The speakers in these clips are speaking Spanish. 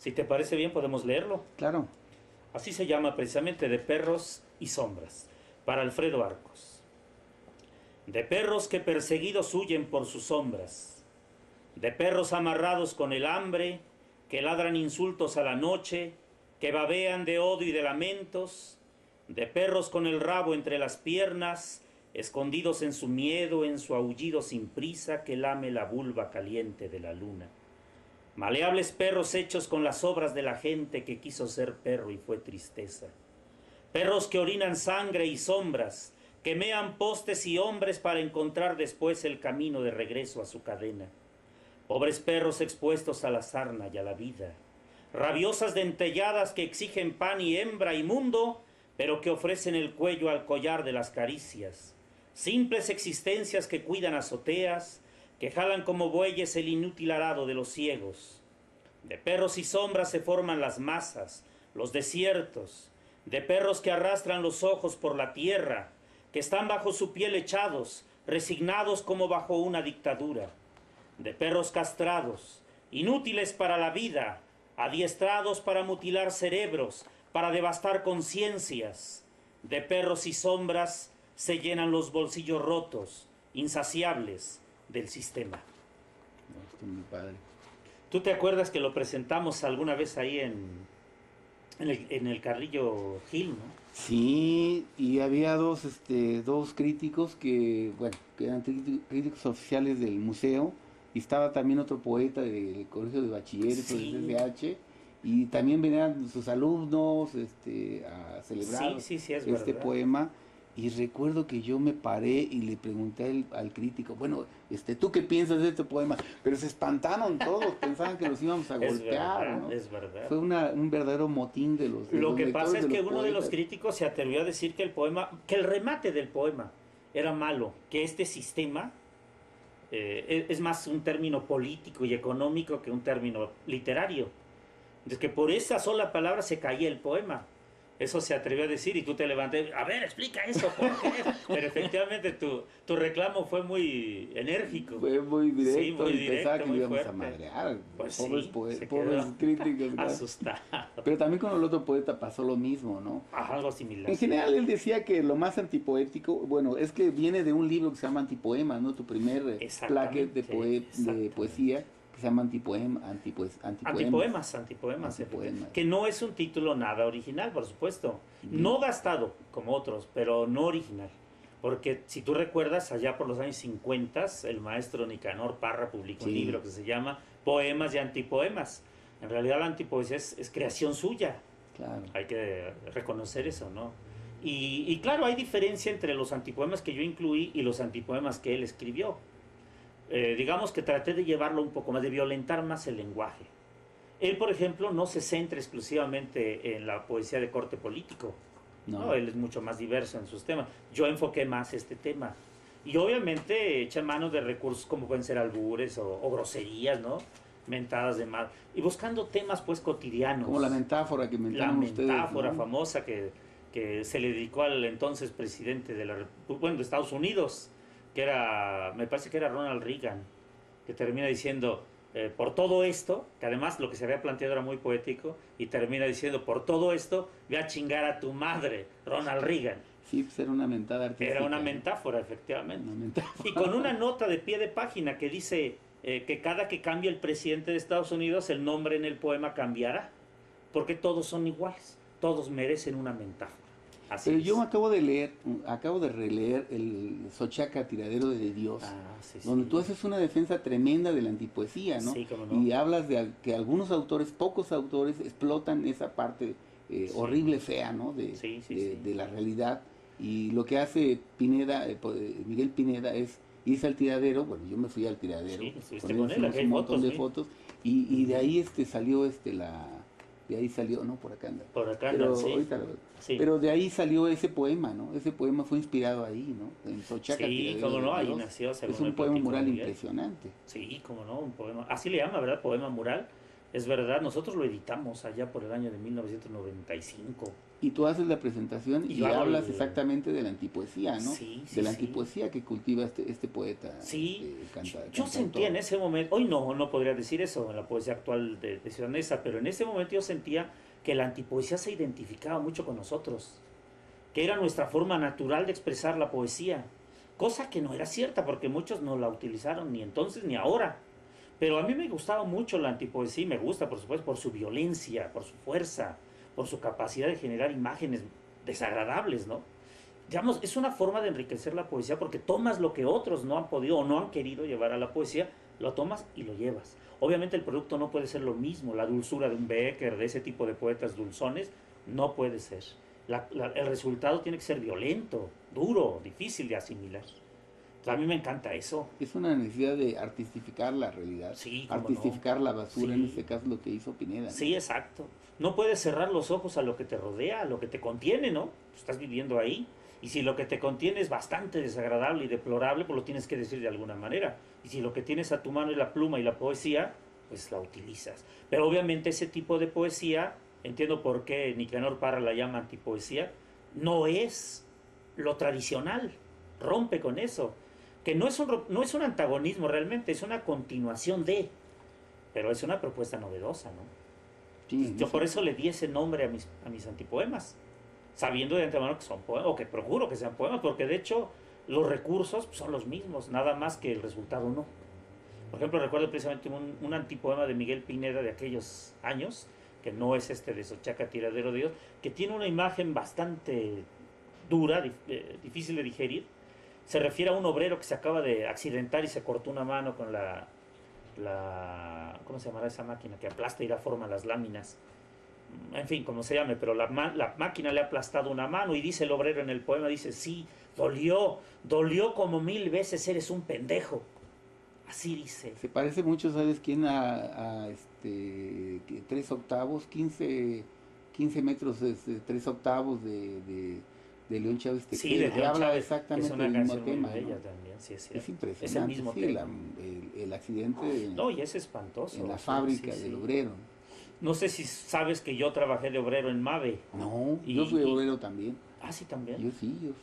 Si te parece bien, podemos leerlo. Claro. Así se llama precisamente, De perros y sombras, para Alfredo Arcos. De perros que perseguidos huyen por sus sombras, de perros amarrados con el hambre, que ladran insultos a la noche, que babean de odio y de lamentos, de perros con el rabo entre las piernas, escondidos en su miedo, en su aullido sin prisa, que lame la vulva caliente de la luna. Maleables perros hechos con las obras de la gente que quiso ser perro y fue tristeza. Perros que orinan sangre y sombras, que mean postes y hombres para encontrar después el camino de regreso a su cadena. Pobres perros expuestos a la sarna y a la vida, rabiosas dentelladas que exigen pan y hembra y mundo, pero que ofrecen el cuello al collar de las caricias. Simples existencias que cuidan azoteas, que jalan como bueyes el inútil arado de los ciegos. De perros y sombras se forman las masas, los desiertos, de perros que arrastran los ojos por la tierra, que están bajo su piel echados, resignados como bajo una dictadura. De perros castrados, inútiles para la vida, adiestrados para mutilar cerebros, para devastar conciencias. De perros y sombras se llenan los bolsillos rotos, insaciables del sistema. No, está muy padre. ¿Tú te acuerdas que lo presentamos alguna vez ahí en el Carrillo Gil, no? Sí, y había dos críticos que, bueno, que eran críticos oficiales del museo, y estaba también otro poeta del Colegio de Bachilleres, Sí. del CCH, y también venían sus alumnos a celebrar Sí, es este verdad. poema. Y recuerdo que yo me paré y le pregunté al crítico, bueno, ¿tú qué piensas de este poema? Pero se espantaron todos, pensaban que los íbamos a golpear, verdad, ¿no? es verdad. Fue un verdadero motín de los Lo que lectores, pasa es que los uno de los poetas. críticos se atrevió a decir que el remate del poema era malo, que este sistema es más un término político y económico que un término literario. Es que por esa sola palabra se caía el poema. Eso se atrevió a decir y tú te levanté, a ver, explica eso, ¿por qué? Pero efectivamente tu reclamo fue muy enérgico. Fue muy directo, Sí, muy y pensaba directo, que muy le íbamos fuerte. a madrear, Pues pobres, sí, se pobres quedó críticos. Claro. asustado. Pero también con el otro poeta pasó lo mismo, ¿no? Algo similar. En general él decía que lo más antipoético, bueno, es que viene de un libro que se llama Antipoemas, ¿no? Tu primer plaquet de poesía, que se llama Antipoemas, que no es un título nada original, por supuesto. No gastado, como otros, pero no original. Porque si tú recuerdas, allá por los años 50, el maestro Nicanor Parra publicó un libro que se llama Poemas y Antipoemas. En realidad la antipoesía es creación suya. Claro. Hay que reconocer eso, ¿no? Y claro, hay diferencia entre los antipoemas que yo incluí y los antipoemas que él escribió. Digamos que traté de llevarlo un poco más, de violentar más el lenguaje. Él, por ejemplo, no se centra exclusivamente en la poesía de corte político. No, él es mucho más diverso en sus temas. Yo enfoqué más este tema. Y obviamente echa mano de recursos como pueden ser albures o groserías, ¿no? Mentadas de mal. Y buscando temas pues cotidianos. Como la metáfora que mentaron ustedes. La metáfora famosa que se le dedicó al entonces presidente de de Estados Unidos, que me parece que era Ronald Reagan, que termina diciendo, por todo esto, que además lo que se había planteado era muy poético, y termina diciendo, por todo esto, voy a chingar a tu madre, Ronald Reagan. Sí, pues era una mentada artística. Era una metáfora, efectivamente. Una metáfora. Y con una nota de pie de página que dice que cada que cambie el presidente de Estados Unidos, el nombre en el poema cambiará, porque todos son iguales, todos merecen una metáfora. Así Pero es. yo acabo de releer el Xochaca Tiradero de Dios, donde tú haces una defensa tremenda de la antipoesía, ¿no? Sí, cómo no. Y hablas de que algunos autores, pocos autores, explotan esa parte horrible, fea, ¿no? De la realidad. Y lo que hace Miguel Pineda es irse al tiradero. Bueno, yo me fui al tiradero, con él, un montón de fotos, y de ahí salió de ahí salió, no, por acá anda. Por acá pero, anda, sí. Ahorita, pero de ahí salió ese poema, ¿no? Ese poema fue inspirado ahí, ¿no? En Xochaca. Sí, cómo no, ahí nació. Es un poema mural impresionante. Sí, cómo no, un poema. Así le llama, ¿verdad? Poema mural. Es verdad, nosotros lo editamos allá por el año de 1995. Y tú haces la presentación y hablas exactamente de la antipoesía, ¿no? Sí, sí, de la antipoesía que cultiva este poeta. Sí, yo sentía en ese momento, hoy no podría decir eso en la poesía actual de Ciudad Neza, pero en ese momento yo sentía que la antipoesía se identificaba mucho con nosotros, que era nuestra forma natural de expresar la poesía, cosa que no era cierta porque muchos no la utilizaron ni entonces ni ahora. Pero a mí me gustaba mucho la antipoesía y me gusta, por supuesto, por su violencia, por su fuerza, por su capacidad de generar imágenes desagradables, ¿no? Digamos, es una forma de enriquecer la poesía porque tomas lo que otros no han podido o no han querido llevar a la poesía, lo tomas y lo llevas. Obviamente el producto no puede ser lo mismo, la dulzura de un Becker, de ese tipo de poetas dulzones, no puede ser. El resultado tiene que ser violento, duro, difícil de asimilar. A mí me encanta eso. Es una necesidad de artistificar la realidad, sí, artistificar la basura, en este caso lo que hizo Pineda, ¿no? Sí, exacto. No puedes cerrar los ojos a lo que te rodea, a lo que te contiene, ¿no? Estás viviendo ahí. Y si lo que te contiene es bastante desagradable y deplorable, pues lo tienes que decir de alguna manera. Y si lo que tienes a tu mano es la pluma y la poesía, pues la utilizas. Pero obviamente ese tipo de poesía, entiendo por qué Nicanor Parra la llama antipoesía, no es lo tradicional, rompe con eso. Que no es un antagonismo realmente, es una continuación de, pero es una propuesta novedosa, ¿no? Sí, yo por eso le di ese nombre a mis antipoemas, sabiendo de antemano que son poemas, o que procuro que sean poemas, porque de hecho los recursos son los mismos, nada más que el resultado no. Por ejemplo, recuerdo precisamente un antipoema de Miguel Pineda de aquellos años, que no es este de Sochaca Tiradero de Dios, que tiene una imagen bastante dura, difícil de digerir. Se refiere a un obrero que se acaba de accidentar y se cortó una mano con ¿cómo se llamará esa máquina? Que aplasta y da forma a las láminas. En fin, como se llame, pero la máquina le ha aplastado una mano y dice el obrero en el poema, dice, sí, dolió como 1000 veces, eres un pendejo. Así dice. Se parece mucho, ¿sabes quién? A 3 octavos, 15 metros, 3 octavos de León Chávez Tequera, que habla exactamente del mismo tema, ¿no? También, sí, es impresionante. Es el mismo tema. El accidente y es espantoso. En la fábrica del obrero. No sé si sabes que yo trabajé de obrero en MAVE. No, yo fui obrero también. Ah, sí, también. Yo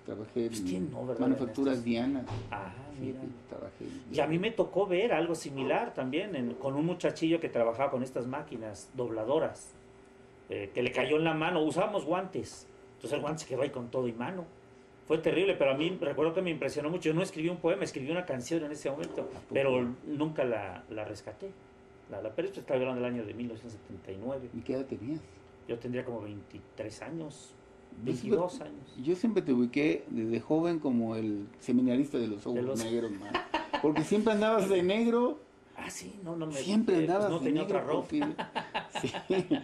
trabajé en manufacturas Diana. Ah, sí, mira. Trabajé. Y a mí me tocó ver algo similar también con un muchachillo que trabajaba con estas máquinas dobladoras, que le cayó en la mano, usábamos guantes. Entonces el guante se quedó ahí con todo y mano. Fue terrible, pero a mí recuerdo que me impresionó mucho. Yo no escribí un poema, escribí una canción en ese momento, pero nunca la rescaté. Pero esto está hablando del año de 1979. ¿Y qué edad tenías? Yo tendría como 23 años, 22 años. Yo siempre te ubiqué desde joven como el seminarista de los ojos negros, man. Porque siempre andabas de negro. Ah, sí, no me... Siempre andabas no de tenía negro. Otra ropa. Sí.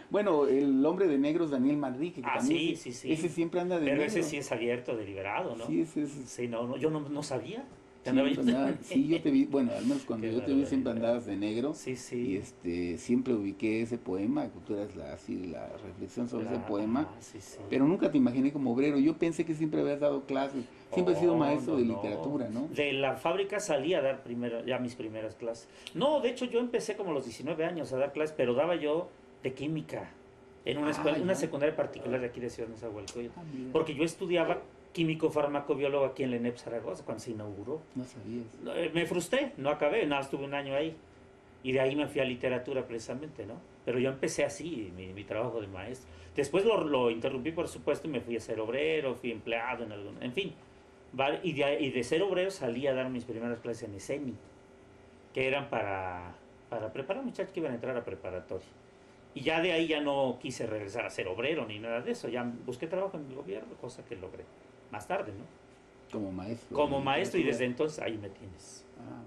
Bueno, el hombre de negro es Daniel Manrique. Sí. Ese siempre anda de negro. Pero ese sí es abierto, deliberado, ¿no? Sí, ese es... Sí, yo no sabía. Sí, yo te vi, bueno, al menos cuando yo te vi siempre andabas de negro. Sí. Y siempre ubiqué ese poema, que tú eras la reflexión sobre ese poema. Sí. Pero nunca te imaginé como obrero. Yo pensé que siempre habías dado clases. Siempre has sido maestro de literatura, ¿no? De la fábrica salí a dar ya mis primeras clases. No, de hecho yo empecé como a los 19 años a dar clases, pero daba yo de química en una escuela, una secundaria particular de aquí de Ciudad Nezahualcóyotl. Porque yo estudiaba químico farmacobiólogo aquí en la ENEP Zaragoza cuando se inauguró. No sabías. Me frustré, no acabé, nada, estuve un año ahí. Y de ahí me fui a literatura precisamente, ¿no? Pero yo empecé así, mi trabajo de maestro. Después lo interrumpí, por supuesto, y me fui a ser obrero, fui empleado en fin. Y de ser obrero salí a dar mis primeras clases en ESEMI, que eran para preparar muchachos que iban a entrar a preparatoria. Y ya de ahí ya no quise regresar a ser obrero ni nada de eso. Ya busqué trabajo en el gobierno, cosa que logré más tarde, ¿no? Como maestro. Como maestro, y desde entonces ahí me tienes. Ah,